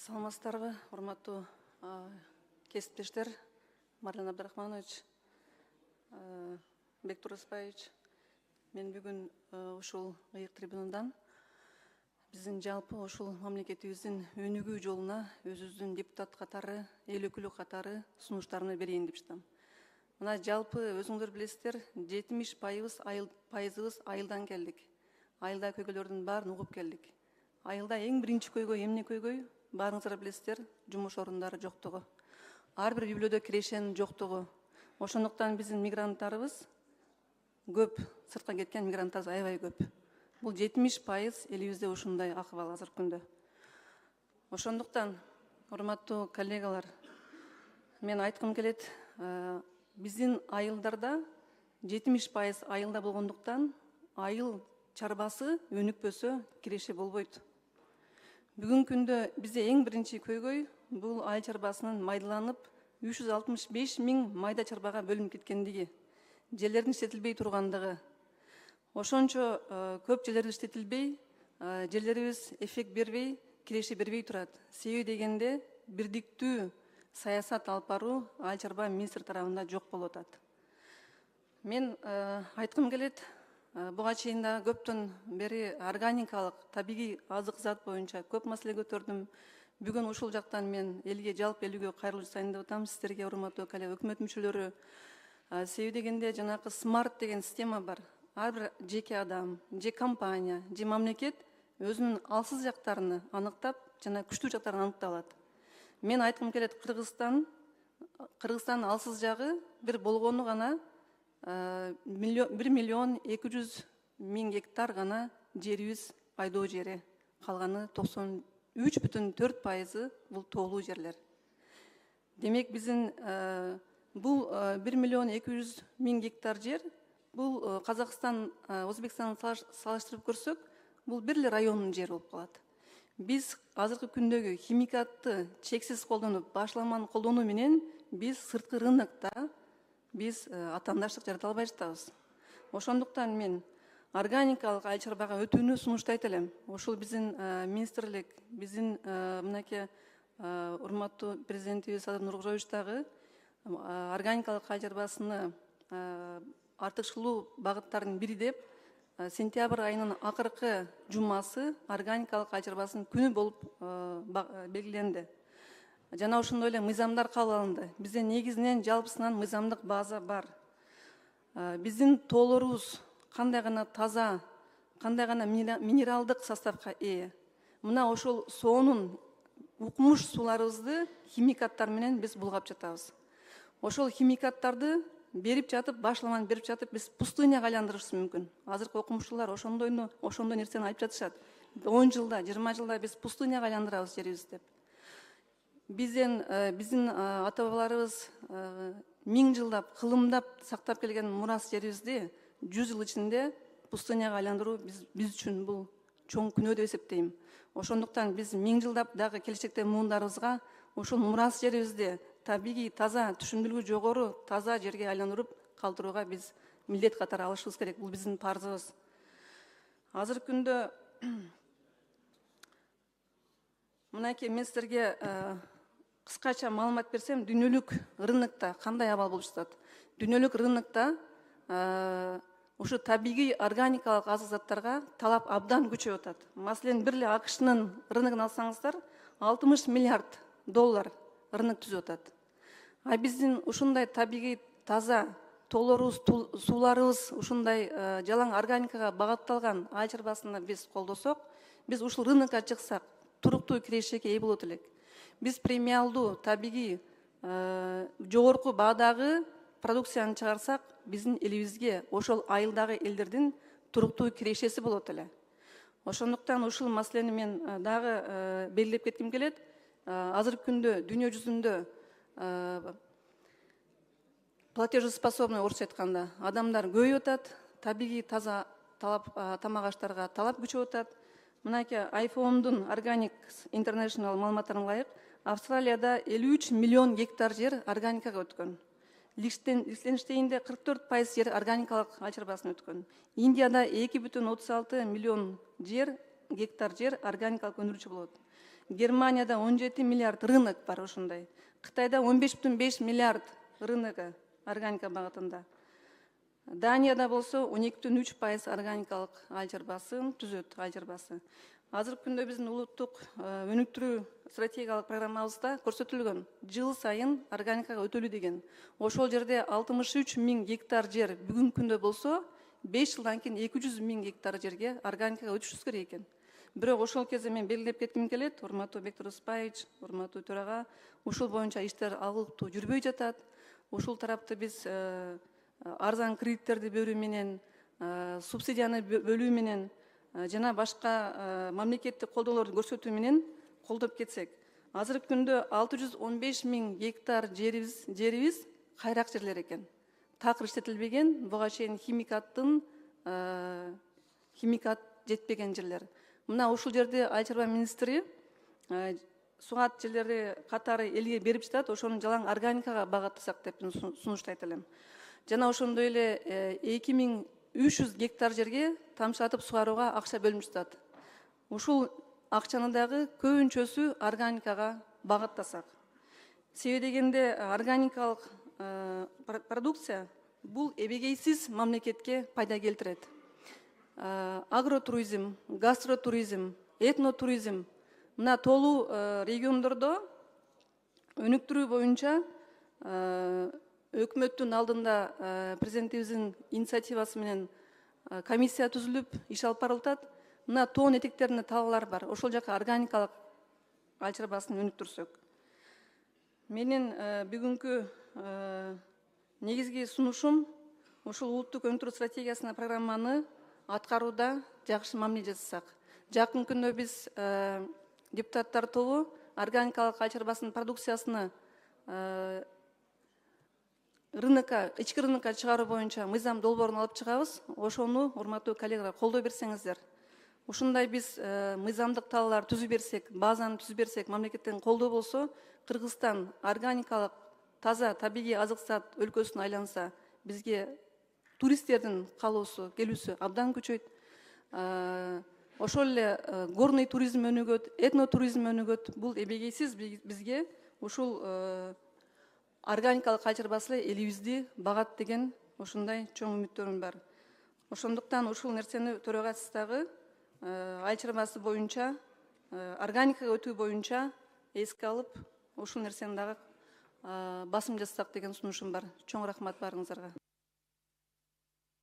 Саламатсыздарбы, урматтуу кесиптештер, Марлен Абдрахманович, Бектур Испаевич. Мен бүгүн ушул ыйык трибунадан биздин жалпы ушул мамлекетибиздин өнүгүү жолуна өзүбүздүн депутат катары, эл өкүлү катары сунуштарымды берейин деп чыктым. Мына жалпы өзүңөр билесиздер, 70% айылдан келдик. Айылда көйгөйлөрдүн баарын угуп келдик. Айылда эң биринчи көйгөй эмне көйгөй? Баарыңыздар билесиздер, жумуш орундары жоктугу. Ар бир үй бүлөдө кирешенин жоктугу. Ошондуктан биздин мигранттарыбыз көп, сыртка кеткен мигранттарыбыз аябай көп. Бул 70% элибизде ушундай акыбал азыркы күндө. Ошондуктан, урматтуу коллегалар, мен айткым келет, биздин айылдарда 70% айылда болгондуктан айыл чарбасы өнүкпөсө киреше болбойт. Бүгүнкү күндө бизде эң биринчи көйгөй бул айыл чарбасынын майдаланып 365 000 майда чарбага бөлүнүп кеткендиги, жерлердин иштетилбей тургандыгы. Ошончо көп жерлер иштетилбей, жерлерибиз эффект бербей, киреше бербей турат. Себеби дегенде бирдиктүү саясат алып баруу айыл чарба министр тарабында жок болуп атат. Мен айткым келет, буга чейин да көптөн бери органикалык, табигый азык зат боюнча көп маселе көтөрдүм. Бүгүн ушул жактан мен элге, жалпы элүүгө кайрылуу жасайын деп атам, сиздерге, урматтуу коллега, өкмөт мүчөлөрү. Себеби дегенде жанакы смарт деген система бар. Ар бир жеке адам, же компания, же мамлекет өзүнүн алсыз жактарын аныктап, жана күчтүү жактарын аныктап алат. Мен айткым келет, Кыргызстан алсыз жагы бир болгону гана 1,2 миллион гектар гана жерибиз пайдоо жери. Калганы 93,4% бул тоолуу жерлер. Демек биздин бул 1,2 миллион гектар жер, бул Казакстан, Өзбекстан салыштырып көрсөк, бул бир эле райондун жери болуп калат. Биз азыркы күндөгү химикатты чексиз колдонуп, башламаны колдонуу менен биз сырткы рынокто биз атаандаштык жарата албай жатабыз. Ошондуктан мен органикалык айыл чарбага өтүүнү сунуштайт элем. Ошол биздин министрлик, биздин мынакей урматтуу президентибиз Садыр Нуркожоевич дагы органикалык айыл чарбасыны артыкчылуу багыттардын бири деп сентябрь айынын акыркы жумасы органикалык айыл чарбасынын күнү болуп белгиленди. Жана ошондой эле мыйзамдар кабыл алынды. Бизде негизинен жалпысынан мыйзамдык база бар. Биздин тоолорубуз кандай гана таза, кандай гана минералдык составка ээ. Мына ошол соонун укмуш сууларыбызды химикаттар менен биз булгап жатабыз. Ошол химикаттарды берип жатып, башламаны берип жатып, биз пустыняга айландырышыбыз мүмкүн. Азыркы окумуштуулар ошондой нерсени айтып жатышат. 10 жылда, 20 жылда биз пустыняга айландырабыз жерибизди деп. Биздин ата-бабаларыбыз 1000 жылдап, кылымдап сактап келген мурас жерибизди 100 жыл ичинде пустыняга айландыруу биз үчүн бул чоң күнөө деп эсептейм. Ошондуктан биз 1000 жылдап дагы келечекте муундарыбызга ошол мурас жерибизди табигый, таза, түшүмдүүлүгү жогору, таза жерге айландырып калтырууга биз милдет катары алышыбыз керек. Бул биздин парзыбыз. Азыркы күндө мынакей мен сиздерге кыскача маалымат берсем, дүйнөлүк рынокто кандай абал болуп жатат? Дүйнөлүк рынокто ушу табигый органикалык азык заттарга талап абдан күчөп атат. Маселен, бир эле АКШнын рыногун алсаңыздар, $60 миллиард рынок түзүп атат. А биздин ушундай табигый, таза тоолорубуз, сууларыбыз ушундай жалаң органикага багытталган айыл чарбасына биз колдосок, биз ушул рынокко чыксак, туруктуу кирешеге ээ болот элек. Биз премиалдуу, табигый, жогорку баадагы продукцияны чыгарсак, биздин элибизге, ошол айылдагы элдердин туруктуу кирешеси болот эле. Ошондуктан ушул маселени мен дагы белгилеп кетким келет. Азыркы күндө дүйнө жүзүндө платежеспособный, орусча айтканда, адамдар көбөйүп атат, табигый, таза тамак аштарга талап күчөп атат. Мынакей iPhone'дун Organic International маалыматтарына ылайык, Австралияда 53 миллион гектар жер органикага өткөн. Лихтенштейнде 44% жер органикалык айыл чарбасына өткөн. Индияда 2,36 миллион гектар жер органикалык өндүрүүчү болот. Германияда 17 миллиард рынок бар ошондой. Кытайда 15,5 миллиард рыногы органика багытында. Данияда болсо 12,3% органикалык ай жарбасын түзөт, ай жарбасы. Азыркы күндө биздин улуттук өнүктүрүү стратегиялык программабызда көрсөтүлгөн жыл сайын органикага өтөлүү деген. Ошол жерде 63 миң гектар жер бүгүнкү күндө болсо, 5 жылдан кийин 200 миң гектар жерге органикага өтүшүбүз керек экен. Бирок ошол кезде мен белгилеп кетким келет, урматтуу Бектур Успаевич, урматтуу төрага, ушул боюнча иштер алгылыктуу жүрбөй жатат. Ушул тарапты биз арзан кредиттерди берүү менен, субсидияны бөлүү менен, жана башка мамлекеттик колдоолорду көрсөтүү менен колдоп кетсек. Азыркы күндө 615 миң гектар жерибиз кайрак жерлер экен. Такыр иштетилбеген, буга чейин химикат жетпеген жерлер. Мына ушул жерде Айыл чарба министри сугат жерлери катары элге берип жатат, ошону жалаң органикага багыттасак деп сунуштайт элем. Жана ошондой эле 2300 гектар жерге тамчылатып сугарууга акча бөлүнүп жатат. Ушул акчаны дагы көбүнчөсү органикага багыттасак. Себеби дегенде органикалык продукция бул эбегейсиз мамлекетке пайда келтирет. Агротуризм, гастротуризм, этнотуризм мына толуу региондордо өнүктүрүү боюнча өкмөттүн алдында президентибиздин инициативасы менен комиссия түзүлүп, иш алып барылат. Мына тоон этектеринде талаалар бар. Ошол жака органикалык айыл чарбасын өнүктүрсөк. Менин бүгүнкү негизги сунушум ушул улуттук өнүктүрүү стратегиясына программаны аткарууда жакшы мамиле жасасак. Жакын күндө биз депутаттар тобу органикалык айыл чарбасынын продукциясыны ички рынокко чыгаруу боюнча мыйзам долбоорун алып чыгабыз. Ошону урматтуу коллегалар колдой берсеңиздер. Ушундай биз мыйзамдык талаалар түзүп берсек, базаны түзүп берсек, мамлекеттен колдоо болсо, Кыргызстан органикалык таза табигый азык зат өлкөсүнө айланса, бизге туристтердин калуусу, келүүсү абдан күчөйт. Ошол эле горный туризм өнүгөт, этнотуризм өнүгөт. Бул эбегейсиз бизге ушул органикалык айыл чарбасы элибизди багат деген ушундай чоң үмүттөрүм бар. Ошондуктан ушул нерсени төрага сиз дагы айыл чарбасы боюнча, органикага өтүү боюнча эске алып, ушул нерсени дагы басым жасасак деген сунушум бар. Чоң рахмат баарыңыздарга.